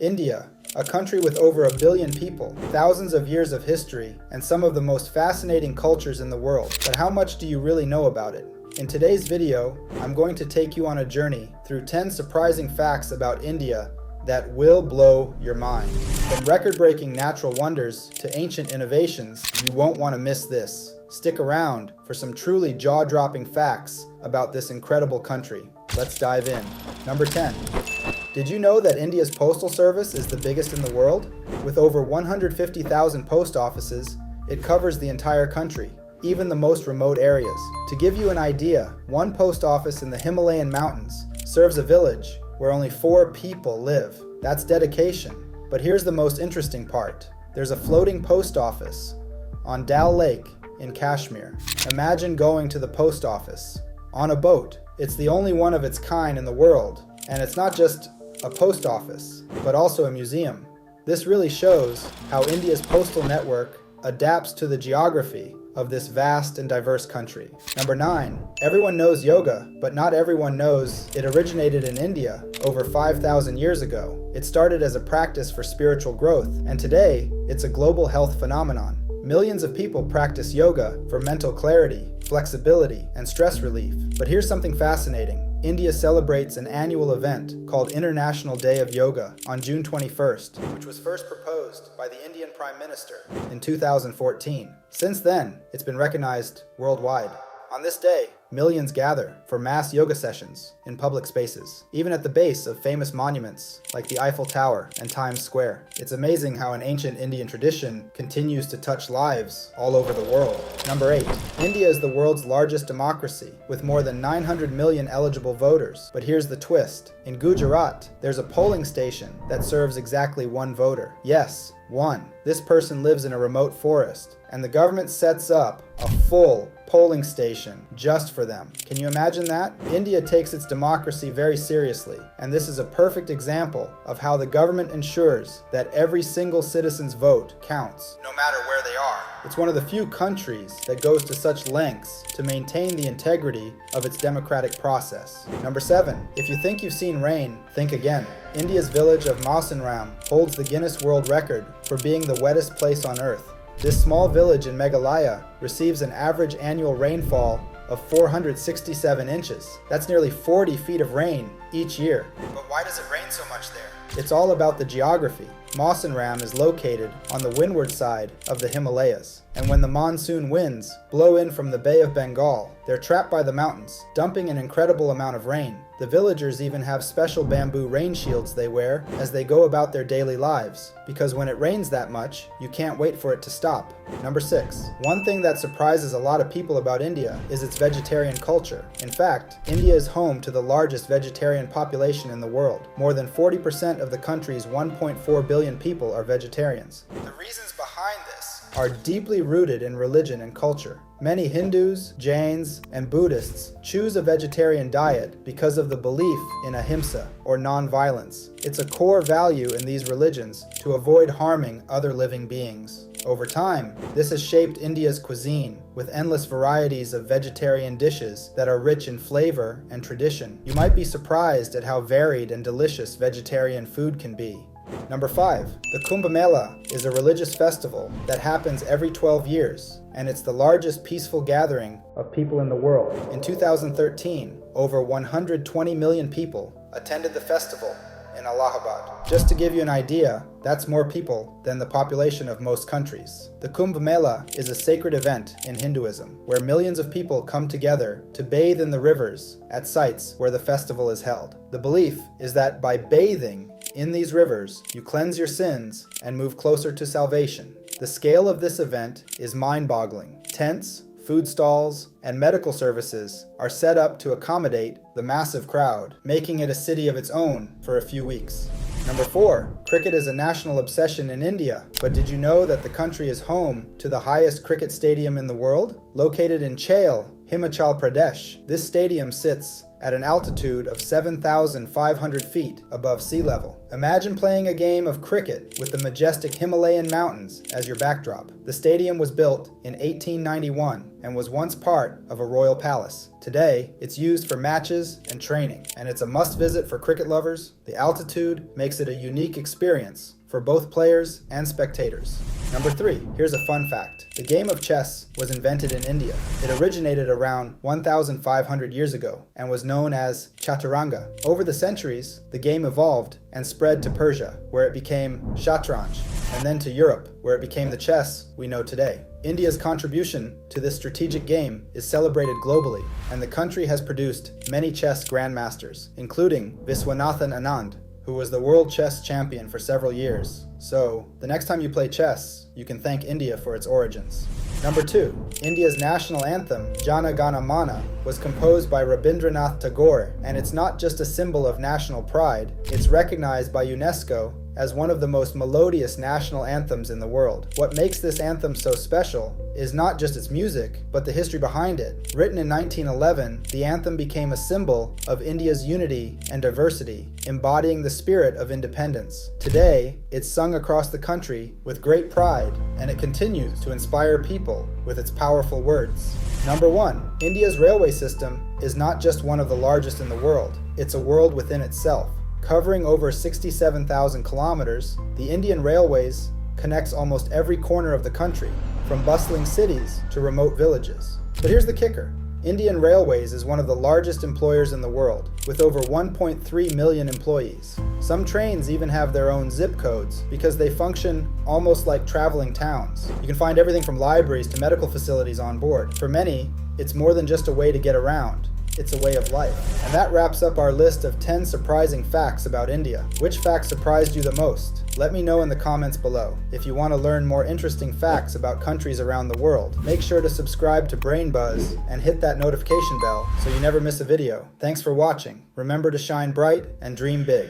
India, a country with over 1 billion people, thousands of years of history, and some of the most fascinating cultures in the world. But how much do you really know about it? In today's video, I'm going to take you on a journey through 10 surprising facts about India that will blow your mind. From record-breaking natural wonders to ancient innovations, you won't want to miss this. Stick around for some truly jaw-dropping facts about this incredible country. Let's dive in. Number 10. Did you know that India's postal service is the biggest in the world? With over 150,000 post offices, it covers the entire country, even the most remote areas. To give you an idea, one post office in the Himalayan mountains serves a village where only 4 people live. That's dedication. But here's the most interesting part. There's a floating post office on Dal Lake in Kashmir. Imagine going to the post office on a boat. It's the only one of its kind in the world, and it's not just a post office, but also a museum. This really shows how India's postal network adapts to the geography of this vast and diverse country. Number 9. Everyone knows yoga, but not everyone knows it originated in India over 5,000 years ago. It started as a practice for spiritual growth, and today it's a global health phenomenon. Millions of people practice yoga for mental clarity, flexibility, and stress relief. But here's something fascinating. India celebrates an annual event called International Day of Yoga on June 21st, which was first proposed by the Indian Prime Minister in 2014. Since then, it's been recognized worldwide. On this day, millions gather for mass yoga sessions in public spaces, even at the base of famous monuments like the Eiffel Tower and Times Square. It's amazing how an ancient Indian tradition continues to touch lives all over the world. Number 8. India is the world's largest democracy, with more than 900 million eligible voters. But here's the twist. In Gujarat, there's a polling station that serves exactly 1 voter. Yes, 1. This person lives in a remote forest, and the government sets up a full polling station just for them. Can you imagine that? India takes its democracy very seriously, and this is a perfect example of how the government ensures that every single citizen's vote counts, no matter where they are. It's one of the few countries that goes to such lengths to maintain the integrity of its democratic process. Number 7. If you think you've seen rain, think again. India's village of Mawsynram holds the Guinness World Record for being the wettest place on Earth. This small village in Meghalaya receives an average annual rainfall of 467 inches. That's nearly 40 feet of rain each year. But why does it rain so much there? It's all about the geography. Mawsynram is located on the windward side of the Himalayas, and when the monsoon winds blow in from the Bay of Bengal, they're trapped by the mountains, dumping an incredible amount of rain. The villagers even have special bamboo rain shields they wear as they go about their daily lives, because when it rains that much, you can't wait for it to stop. Number 6. One thing that surprises a lot of people about India is its vegetarian culture. In fact, India is home to the largest vegetarian population in the world. More than 40% of the country's 1.4 billion people are vegetarians. The reasons behind this are deeply rooted in religion and culture. Many Hindus, Jains, and Buddhists choose a vegetarian diet because of the belief in ahimsa, or non-violence. It's a core value in these religions to avoid harming other living beings. Over time, this has shaped India's cuisine with endless varieties of vegetarian dishes that are rich in flavor and tradition. You might be surprised at how varied and delicious vegetarian food can be. Number 5. The Kumbh Mela is a religious festival that happens every 12 years, and it's the largest peaceful gathering of people in the world. In 2013, over 120 million people attended the festival in Allahabad. Just to give you an idea, that's more people than the population of most countries. The Kumbh Mela is a sacred event in Hinduism, where millions of people come together to bathe in the rivers at sites where the festival is held. The belief is that by bathing in these rivers, you cleanse your sins and move closer to salvation. The scale of this event is mind-boggling. Tents, food stalls, and medical services are set up to accommodate the massive crowd, making it a city of its own for a few weeks. Number 4. Cricket is a national obsession in India, but did you know that the country is home to the highest cricket stadium in the world? Located in Chail, Himachal Pradesh, this stadium sits at an altitude of 7,500 feet above sea level. Imagine playing a game of cricket with the majestic Himalayan mountains as your backdrop. The stadium was built in 1891 and was once part of a royal palace. Today, it's used for matches and training, and it's a must-visit for cricket lovers. The altitude makes it a unique experience for both players and spectators. Number 3, here's a fun fact. The game of chess was invented in India. It originated around 1,500 years ago and was known as Chaturanga. Over the centuries, the game evolved and spread to Persia, where it became Shatranj, and then to Europe, where it became the chess we know today. India's contribution to this strategic game is celebrated globally, and the country has produced many chess grandmasters, including Viswanathan Anand, who was the world chess champion for several years. So, the next time you play chess, you can thank India for its origins. Number 2, India's national anthem, Jana Gana Mana, was composed by Rabindranath Tagore, and it's not just a symbol of national pride, it's recognized by UNESCO as one of the most melodious national anthems in the world. What makes this anthem so special is not just its music, but the history behind it. Written in 1911, the anthem became a symbol of India's unity and diversity, embodying the spirit of independence. Today, it's sung across the country with great pride, and it continues to inspire people with its powerful words. Number 1, India's railway system is not just one of the largest in the world, it's a world within itself. Covering over 67,000 kilometers, the Indian Railways connects almost every corner of the country, from bustling cities to remote villages. But here's the kicker. Indian Railways is one of the largest employers in the world, with over 1.3 million employees. Some trains even have their own zip codes because they function almost like traveling towns. You can find everything from libraries to medical facilities on board. For many, it's more than just a way to get around. It's a way of life. And that wraps up our list of 10 surprising facts about India. Which fact surprised you the most? Let me know in the comments below. If you want to learn more interesting facts about countries around the world, make sure to subscribe to Brain Buzz and hit that notification bell so you never miss a video. Thanks for watching. Remember to shine bright and dream big.